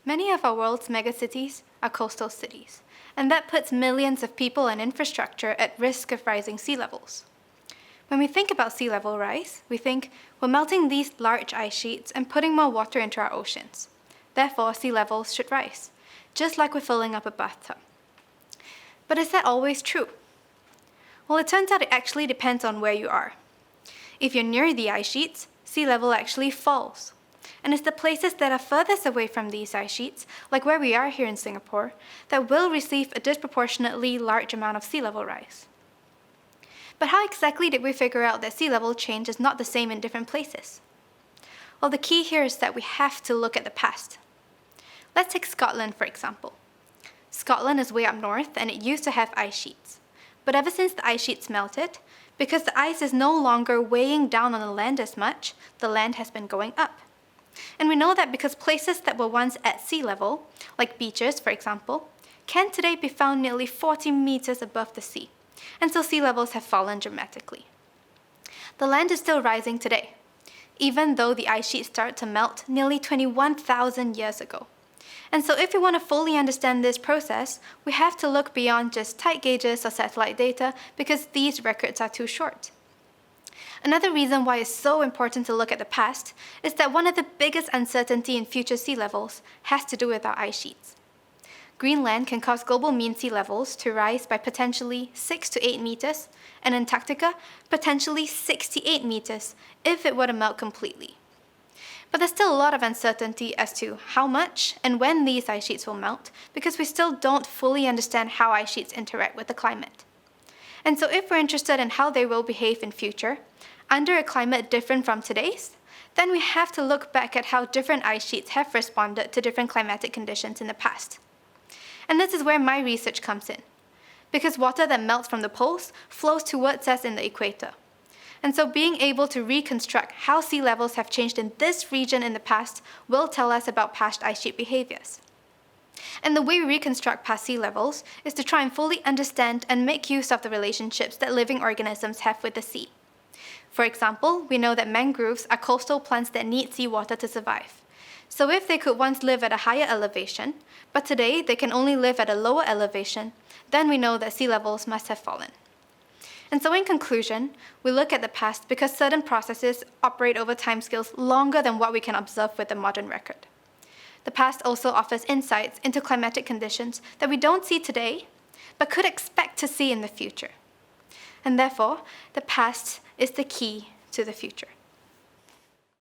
Many of our world's megacities are coastal cities, and that puts millions of people and infrastructure at risk of rising sea levels. When we think about sea level rise, we think we're melting these large ice sheets and putting more water into our oceans. Therefore, sea levels should rise, just like we're filling up a bathtub. But is that always true? Well, it turns out it actually depends on where you are. If you're near the ice sheets, sea level actually falls. And it's the places that are furthest away from these ice sheets, like where we are here in Singapore, that will receive a disproportionately large amount of sea level rise. But how exactly did we figure out that sea level change is not the same in different places? Well, the key here is that we have to look at the past. Let's take Scotland, for example. Scotland is way up north and it used to have ice sheets. But ever since the ice sheets melted, because the ice is no longer weighing down on the land as much, the land has been going up. And we know that because places that were once at sea level, like beaches for example, can today be found nearly 40 meters above the sea, and so sea levels have fallen dramatically. The land is still rising today, even though the ice sheet started to melt nearly 21,000 years ago. And so if we want to fully understand this process, we have to look beyond just tide gauges or satellite data because these records are too short. Another reason why it's so important to look at the past is that one of the biggest uncertainty in future sea levels has to do with our ice sheets. Greenland can cause global mean sea levels to rise by potentially 6 to 8 meters, and Antarctica potentially 68 meters if it were to melt completely. But there's still a lot of uncertainty as to how much and when these ice sheets will melt because we still don't fully understand how ice sheets interact with the climate. And so if we're interested in how they will behave in future, under a climate different from today's, then we have to look back at how different ice sheets have responded to different climatic conditions in the past. And this is where my research comes in, because water that melts from the poles flows towards us in the equator. And so being able to reconstruct how sea levels have changed in this region in the past will tell us about past ice sheet behaviors. And the way we reconstruct past sea levels is to try and fully understand and make use of the relationships that living organisms have with the sea. For example, we know that mangroves are coastal plants that need seawater to survive. So if they could once live at a higher elevation, but today they can only live at a lower elevation, then we know that sea levels must have fallen. And so in conclusion, we look at the past because certain processes operate over timescales longer than what we can observe with the modern record. The past also offers insights into climatic conditions that we don't see today, but could expect to see in the future. And therefore, the past is the key to the future.